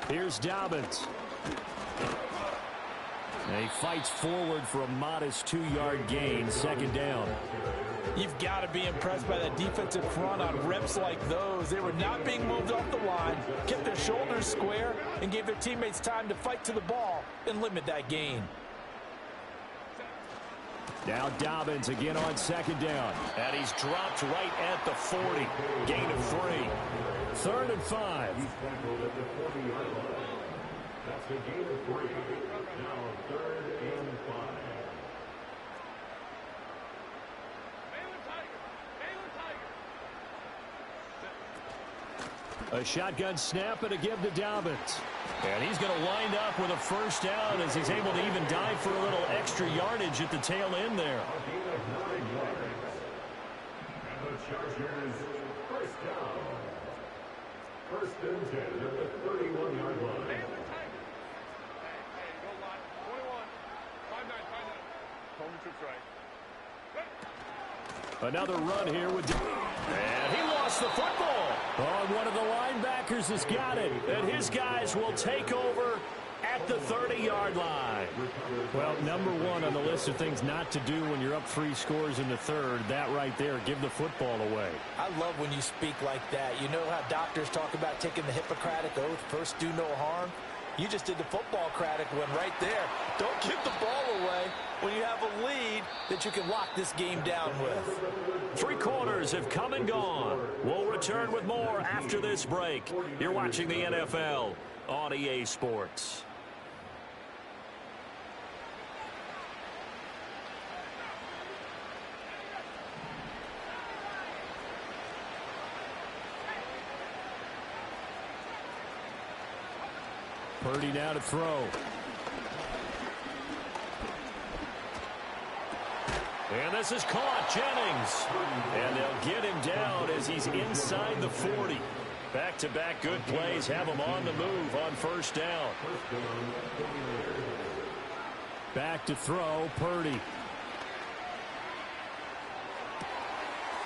Here's Dobbins. And he fights forward for a modest 2-yard gain, second down. You've got to be impressed by that defensive front on reps like those. They were not being moved off the line, kept their shoulders square, and gave their teammates time to fight to the ball and limit that gain. Now Dobbins again on second down. And he's dropped right at the 40. Gain of 3. 3rd and 5. That's a gain of 3. Now 3rd and 5. A shotgun snap and a give to Dobbins. And he's going to wind up with a first down as he's able to even dive for a little extra yardage at the tail end there. And the Chargers first down. 1st and 10 at the 31-yard line. Another run here with and he lost the football. Oh, one of the linebackers has got it. And his guys will take over at the 30-yard line. Well, number 1 on the list of things not to do when you're up 3 scores in the 3rd. That right there, give the football away. I love when you speak like that. You know how doctors talk about taking the Hippocratic Oath, first do no harm? You just did the football-cratic one right there. Don't give the ball away when you have a lead that you can lock this game down with. 3 quarters have come and gone. We'll return with more after this break. You're watching the NFL on EA Sports. Purdy now to throw. And this is caught. Jennings. And they'll get him down as he's inside the 40. Back-to-back good plays have him on the move on first down. Back to throw, Purdy.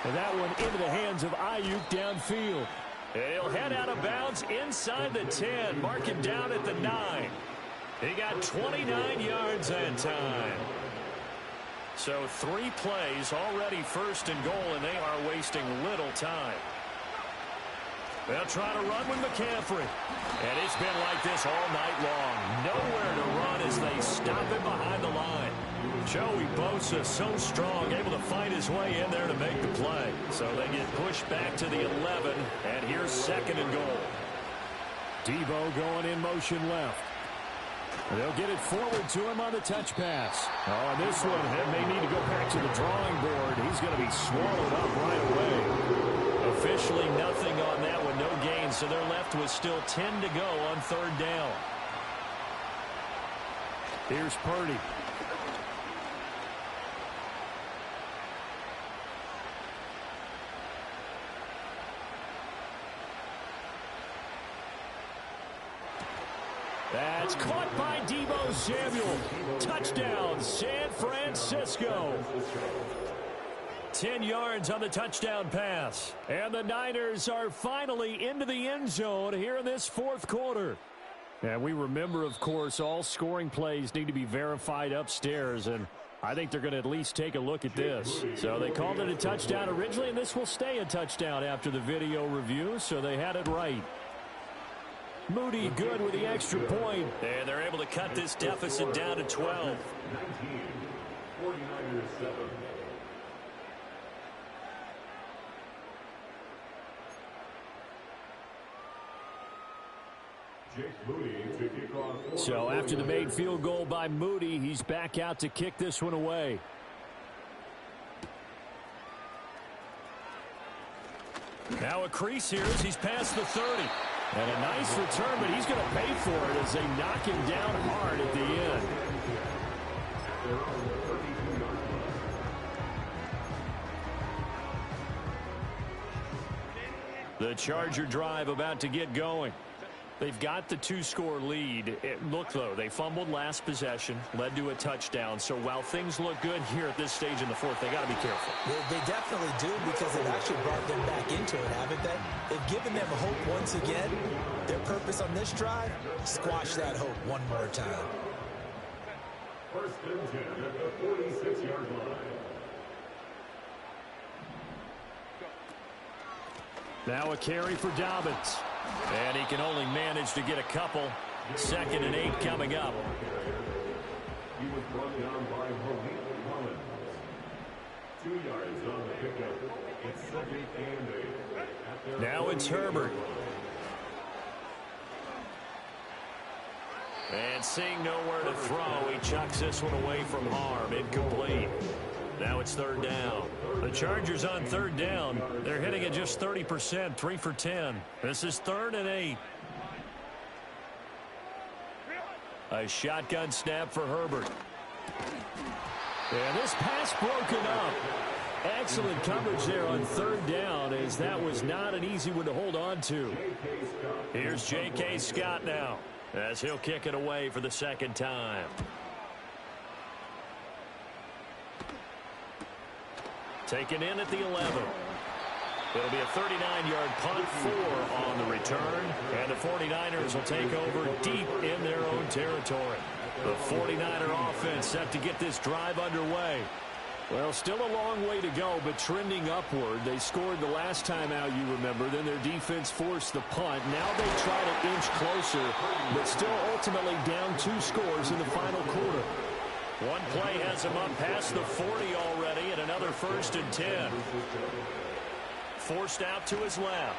And that one into the hands of Ayuk downfield. He'll head out of bounds inside the 10. Mark him down at the 9. He got 29 yards that time. So 3 plays already 1st and goal, and they are wasting little time. They'll try to run with McCaffrey. And it's been like this all night long. Nowhere to run as they stop him behind the line. Joey Bosa so strong, able to fight his way in there to make the play. So they get pushed back to the 11, and here's 2nd and goal. Debo going in motion left. They'll get it forward to him on the touch pass. Oh, and this one, they may need to go back to the drawing board. He's going to be swallowed up right away. Officially nothing on that one, no gain, so they're left with still 10 to go on 3rd down. Here's Purdy. That's caught by Deebo Samuel. Touchdown, San Francisco. 10 yards on the touchdown pass. And the Niners are finally into the end zone here in this 4th quarter. And we remember, of course, all scoring plays need to be verified upstairs. And I think they're going to at least take a look at this. So they called it a touchdown originally, and this will stay a touchdown after the video review. So they had it right. Moody good with the extra point. And they're able to cut this deficit down to 12. 49ers 7. So after the made field goal by Moody, he's back out to kick this one away. Now a crease here as he's past the 30. And a nice return, but he's going to pay for it as they knock him down hard at the end. The Charger drive about to get going. They've got the 2-score lead. Look, though, they fumbled last possession, led to a touchdown. So while things look good here at this stage in the 4th, they got to be careful. They definitely do, because they've actually brought them back into it, haven't they? They've given them hope once again. Their purpose on this drive, squash that hope one more time. First and 10 at the 46-yard line. Now a carry for Dobbins. And he can only manage to get a couple. 2nd and 8 coming up. He was brought down by Collins. 2 yards on the pickup. It's 2nd and 8. Now it's Herbert. And seeing nowhere to throw, he chucks this one away from harm. Incomplete. Now it's 3rd down. The Chargers on 3rd down. They're hitting at just 30%, 3 for 10. This is 3rd and 8. A shotgun snap for Herbert. And this pass broken up. Excellent coverage there on 3rd down, as that was not an easy one to hold on to. Here's J.K. Scott now, as he'll kick it away for the 2nd time. Taken in at the 11. It'll be a 39-yard punt, 4 on the return, and the 49ers will take over deep in their own territory. The 49er offense set to get this drive underway. Well, still a long way to go, but trending upward. They scored the last time out, you remember. Then their defense forced the punt. Now they try to inch closer, but still ultimately down 2 scores in the final quarter. One play has him up past the 40 already, and another 1st and 10. Forced out to his left.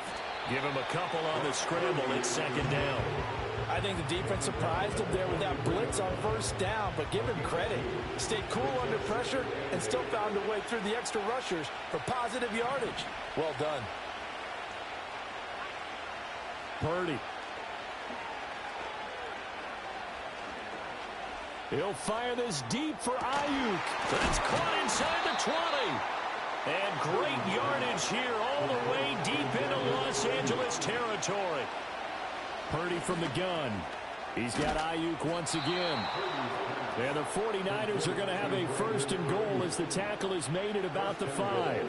Give him a couple on the scramble. It's 2nd down. I think the defense surprised him there with that blitz on 1st down, but give him credit. He stayed cool under pressure and still found a way through the extra rushers for positive yardage. Well done. Purdy. He'll fire this deep for Ayuk. That's caught inside the 20. And great yardage here all the way deep into Los Angeles territory. Purdy from the gun. He's got Ayuk once again. And the 49ers are going to have a 1st and goal as the tackle is made at about the 5.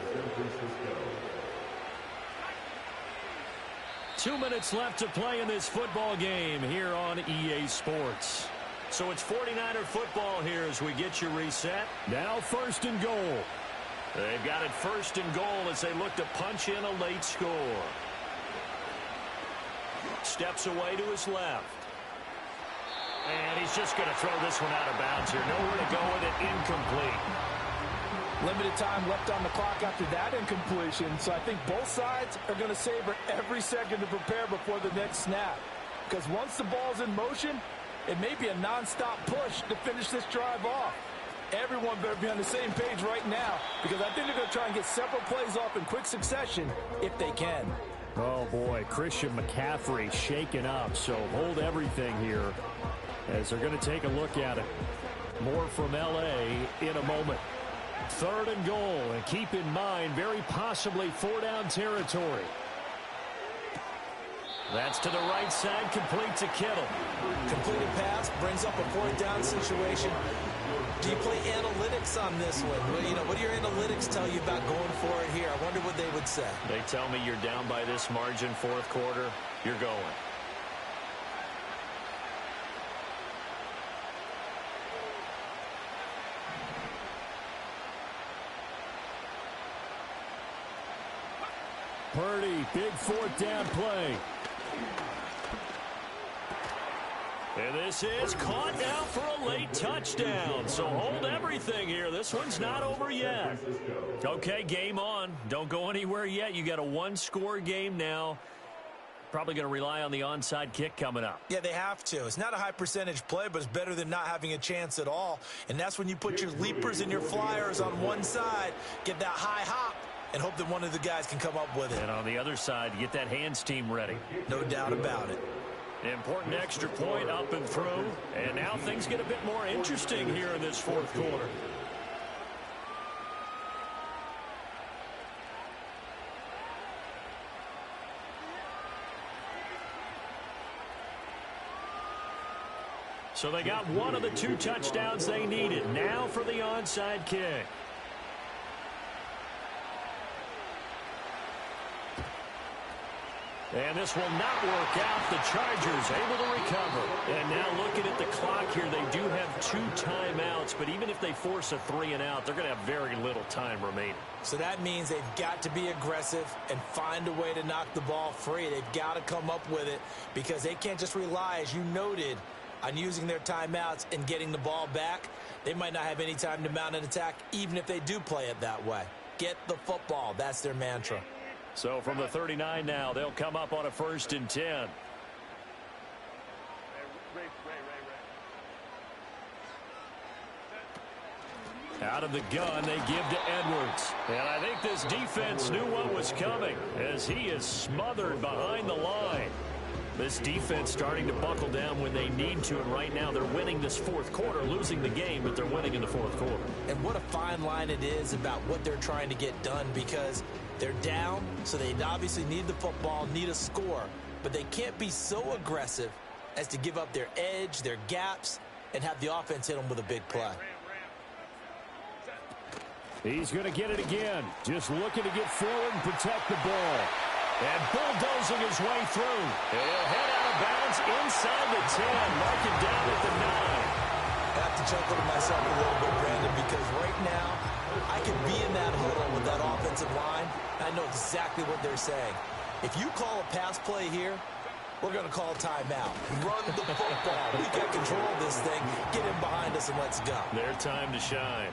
2 minutes left to play in this football game here on EA Sports. So it's 49er football here as we get you reset. Now 1st and goal. They've got it 1st and goal as they look to punch in a late score. Steps away to his left. And he's just going to throw this one out of bounds here. Nowhere to go with it. Incomplete. Limited time left on the clock after that incompletion, so I think both sides are going to savor every second to prepare before the next snap. Because once the ball's in motion, it may be a non-stop push to finish this drive off. Everyone better be on the same page right now, because I think they're going to try and get several plays off in quick succession if they can. Oh, boy, Christian McCaffrey shaken up, so hold everything here as they're going to take a look at it. More from L.A. in a moment. 3rd and goal, and keep in mind, very possibly 4-down territory. That's to the right side, complete to Kittle. Completed pass, brings up a 4th down situation. Do you play analytics on this one? Well, you know, what do your analytics tell you about going for it here? I wonder what they would say. They tell me you're down by this margin, 4th quarter, you're going. Purdy, big 4th down play. And this is caught now for a late touchdown. So hold everything here. This one's not over yet. Okay, game on. Don't go anywhere yet. You got a 1-score game now. Probably going to rely on the onside kick coming up. Yeah, they have to. It's not a high percentage play, but it's better than not having a chance at all. And that's when you put your leapers and your flyers on one side, get that high hop, and hope that one of the guys can come up with it. And on the other side, get that hands team ready. No doubt about it. Important extra point up and through. And now things get a bit more interesting here in this 4th quarter. So they got one of the 2 touchdowns they needed. Now for the onside kick. And this will not work out. The Chargers able to recover. And now looking at the clock here, they do have 2 timeouts. But even if they force a 3-and-out, they're going to have very little time remaining. So that means they've got to be aggressive and find a way to knock the ball free. They've got to come up with it because they can't just rely, as you noted, on using their timeouts and getting the ball back. They might not have any time to mount an attack, even if they do play it that way. Get the football. That's their mantra. So from the 39 now, they'll come up on a 1st and 10. Out of the gun, they give to Edwards. And I think this defense knew what was coming as he is smothered behind the line. This defense starting to buckle down when they need to, and right now they're winning this 4th quarter, losing the game, but they're winning in the 4th quarter. And what a fine line it is about what they're trying to get done, because they're down, so they obviously need the football, need a score, but they can't be so aggressive as to give up their edge, their gaps, and have the offense hit them with a big play. He's going to get it again, just looking to get forward and protect the ball. And bulldozing his way through. He'll head out of bounds inside the 10. Mark it down at the 9. I have to chuckle to myself a little bit, Brandon, because right now I could be in that huddle with that offensive line. I know exactly what they're saying. If you call a pass play here, we're going to call timeout. Run the football. We got control of this thing. Get in behind us and let's go. Their time to shine.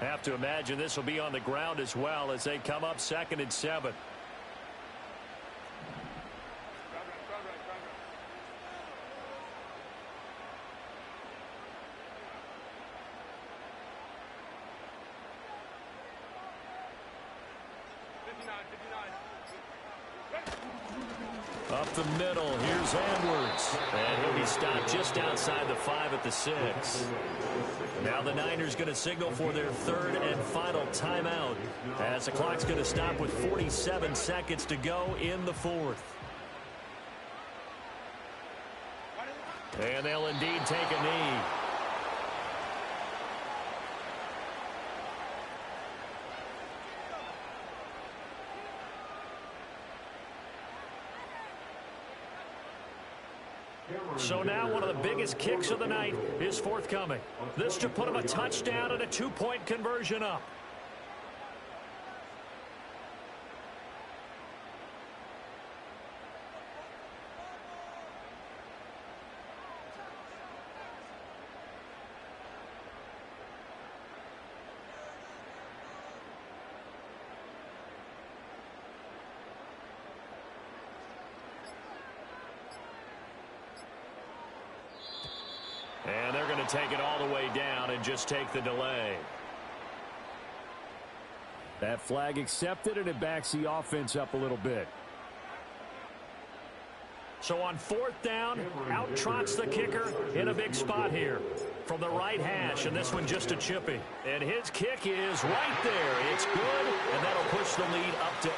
Have to imagine this will be on the ground as well as they come up 2nd and 7. Up the middle, here's Edwards. And he'll be stopped just outside the 5 at the 6. Now the Niners going to signal for their 3rd and final timeout as the clock's going to stop with 47 seconds to go in the 4th. And they'll indeed take a knee. So now one of the biggest kicks of the night is forthcoming. This to put him a touchdown and a 2-point conversion up. And they're going to take it all the way down and just take the delay. That flag accepted, and it backs the offense up a little bit. So on 4th down, out trots the kicker in a big spot here from the right hash, and this one just a chippy. And his kick is right there. It's good, and that'll push the lead up to 8.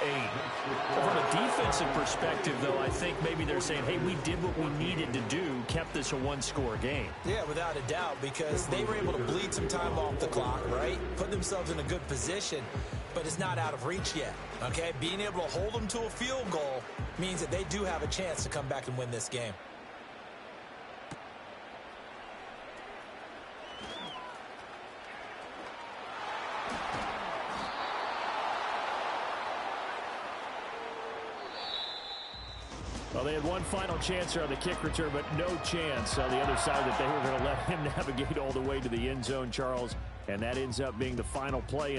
From a defensive perspective, though, I think maybe they're saying, hey, we did what we needed to do, kept this a 1-score game. Yeah, without a doubt, because they were able to bleed some time off the clock, right? Put themselves in a good position, but it's not out of reach yet, okay? Being able to hold them to a field goal means that they do have a chance to come back and win this game. Well, they had one final chance here on the kick return, but no chance on the other side that they were going to let him navigate all the way to the end zone, Charles. And that ends up being the final play.